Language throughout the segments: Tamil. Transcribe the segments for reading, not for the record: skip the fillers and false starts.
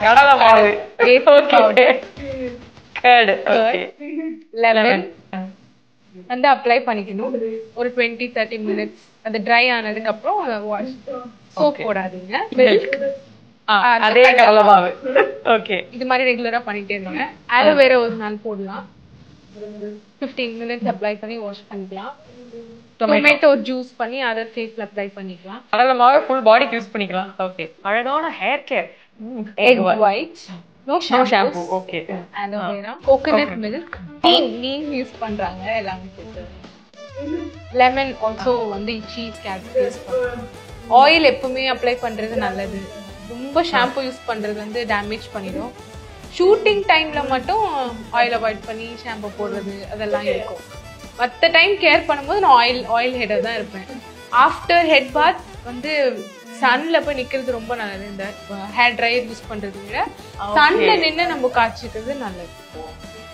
கடலை மாவு. ஓகே. கர்ட். ஓகே. லெமன் வந்து அப்ளை பண்ணிக்கணும். ஒரு 20-30 மினிட்ஸ் அது ட்ரை ஆனதுக்கு அப்புறம் வாஷ். சோப் போடாதீங்க. மில்க். அதே கடலை மாவு. ஓகே. இது மாதிரி ரெகுலரா பண்ணிட்டே இருங்க. ஆலோவேரா ஒரு நாள் போடலாம். 15 மினிட்ஸ் அப்ளை பண்ணி வாஷ் பண்ணிக்கலாம். டொமேட்டோ ஜூஸ் பண்ணி அதை ஃபேஸ்ல அப்ளை பண்ணிக்கலாம். கடலை மாவு ஃபுல் பாடிக்கு யூஸ் பண்ணிக்கலாம். ஓகே. அழகான hair care. Egg white. No shampoo. Okay. Aloe vera, coconut milk, neem use பண்றாங்க எல்லாமே சேர்த்து. லெமன் ஆல்சோ வந்து சீஸ் கேட் யூஸ் பண்றாங்க. ஆயில் எப்பவுமே அப்ளை பண்றது நல்லது. ரொம்ப ஷாம்பு யூஸ் பண்றது வந்து டேமேஜ் பண்ணிடும். ஷூட்டிங் டைம்ல மட்டும் ஆயில் அவாய்ட் பண்ணி ஷாம்பு போடுறது அதெல்லாம் இருக்கும். மற்ற டைம் கேர் பண்ணும்போது நான் ஆயில் ஹெட்டாக தான் இருப்பேன். ஆஃப்டர் ஹெட் பாத் வந்து சன்ல போய் நிக்கிறது ரொம்ப நல்லது. இந்த ஹேர் ட்ரையர் யூஸ் பண்றதை விட சன்ல நின்று நம்ம காய்ச்சிக்கிறது நல்லது.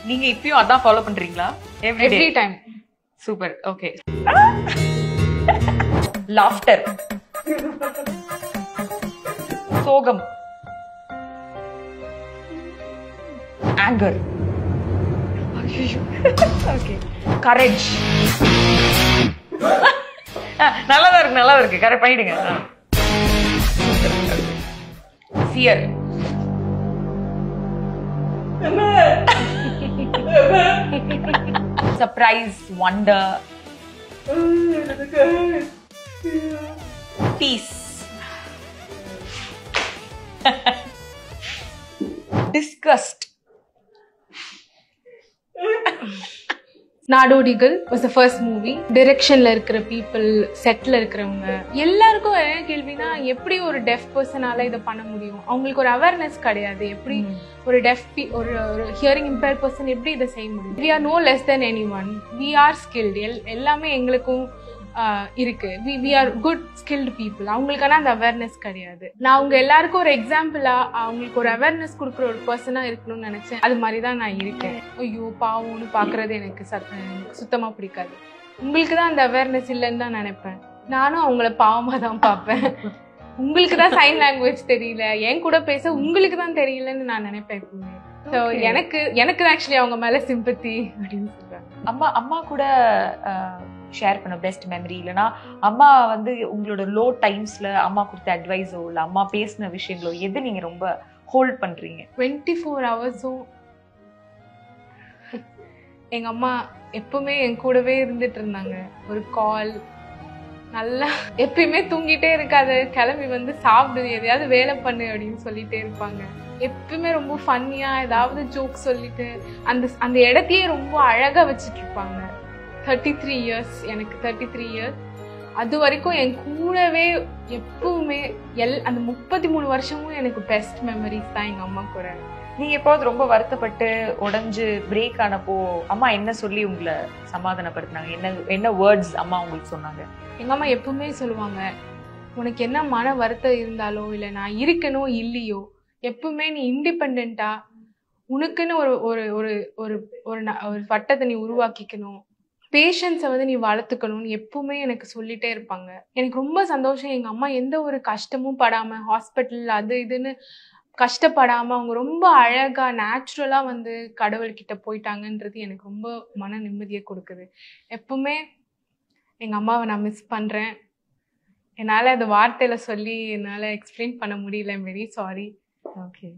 நீங்க இப்பயும் அதான் ஃபாலோ பண்றீங்களா? Every time. Super. Okay. Laughter. சோகம். ஆங்கர். ஓகே. கரேஜ். நல்லா இருக்கு. கரெக்ட் பண்ணிடுங்க. Fear. Surprise, wonder. Peace. Disgust. Nadodigal was the first movie. டைரக்ஷன்ல இருக்கிற பீப்புள், செட்ல இருக்கிறவங்க எல்லாருக்கும் என்ன கேள்வினா, எப்படி ஒரு டெஃப் பர்சனால இதை பண்ண முடியும்? அவங்களுக்கு ஒரு அவேர்னஸ் கிடையாது. எப்படி ஒரு ஒரு ஹியரிங் இம்பேர்ட் பர்சன் எப்படி இதை செய்ய முடியும்? we are no less than anyone. we are skilled. எல்லாமே எங்களுக்கும் இருக்கு. we are good skilled people. அவங்களுக்கான அந்த அவேர்னஸ் கிடையாது. நான் அவங்க எல்லாருக்கும் ஒரு எக்ஸாம்பிளா அவங்களுக்கு ஒரு அவேர்னஸ் கொடுக்குற ஒரு பர்சனா இருக்கணும்னு நினைச்சேன். அது மாதிரி தான் நான் இருக்கேன். ஐயோ பாவம்னு பாக்குறது எனக்கு சுத்தமா பிடிக்காது. உங்களுக்கு தான் அந்த அவேர்னஸ் இல்லைன்னு தான் நினைப்பேன். நானும் அவங்கள பாவமா தான் பார்ப்பேன். உங்களுக்கு தான் சைன் லாங்குவேஜ் தெரியல, என் கூட பேச உங்களுக்கு தான் தெரியலன்னு நான் நினைப்பேன் எப்பவுமே. ஸோ எனக்கு ஆக்சுவலி அவங்க மேல சிம்பத்தி அப்படின்னு சொல்றாங்க. அம்மா கூட ஷேர் பண்ண பெஸ்ட் மெமரி, இல்லைன்னா அம்மா வந்து உங்களோட லோ டைம்ஸ்ல அம்மா கொடுத்த அட்வைஸோ இல்லை அம்மா பேசின விஷயங்களோ எது நீங்க ரொம்ப ஹோல்ட் பண்றீங்க? 24 ஹவர்ஸும் எங்க அம்மா எப்பவுமே என் கூடவே இருந்துட்டு இருந்தாங்க. ஒரு கால், நல்லா எப்பயுமே தூங்கிட்டே இருக்காது, கிளம்பி வந்து சாப்பிடு, எதையாவது வேலை பண்ணு அப்படின்னு சொல்லிட்டே இருப்பாங்க. எப்பவுமே ரொம்ப ஃபன்னியா ஏதாவது ஜோக் சொல்லிட்டு அந்த இடத்தையே ரொம்ப அழகா வச்சுட்டு இருப்பாங்க. 33 இயர்ஸ், எனக்கு 33 இயர்ஸ். அது வரைக்கும் என் கூடவே எப்பவுமே அந்த 33 வருஷமும் எனக்கு பெஸ்ட் மெமரிஸ் தான் எங்க அம்மா கூட. நீங்க எப்போது ரொம்ப வருத்தப்பட்டு உடஞ்சு பிரேக் ஆனப்போ அம்மா என்ன சொல்லி உங்களை சமாதானப்படுத்தினாங்க? என்ன வேர்ட்ஸ் அம்மா உங்களுக்கு சொன்னாங்க? எங்க அம்மா எப்பவுமே சொல்லுவாங்க, உனக்கு என்ன மன வருத்தம் இருந்தாலோ இல்லை நான் இருக்கணும் இல்லையோ, எப்பவுமே நீ இண்டிபெண்டா உனக்குன்னு ஒரு ஒரு ஒரு ஒரு வட்டத்தை நீ உருவாக்கிக்கணும், பேஷன்ஸை வந்து நீ வளர்த்துக்கணும்னு எப்பவுமே எனக்கு சொல்லிட்டே இருப்பாங்க. எனக்கு ரொம்ப சந்தோஷம். எங்க அம்மா எந்த ஒரு கஷ்டமும் படாம, ஹாஸ்பிட்டல் அது இதுன்னு கஷ்டப்படாம அவங்க ரொம்ப அழகா நேச்சுரலா வந்து கடவுள்கிட்ட போயிட்டாங்கன்றது எனக்கு ரொம்ப மன நிம்மதியை கொடுக்குது. எப்பவுமே எங்க அம்மாவை நான் மிஸ் பண்றேன். என்னால அந்த வார்த்தையில சொல்லி என்னால எக்ஸ்பிளைன் பண்ண முடியல. I'm very sorry. ஓகே.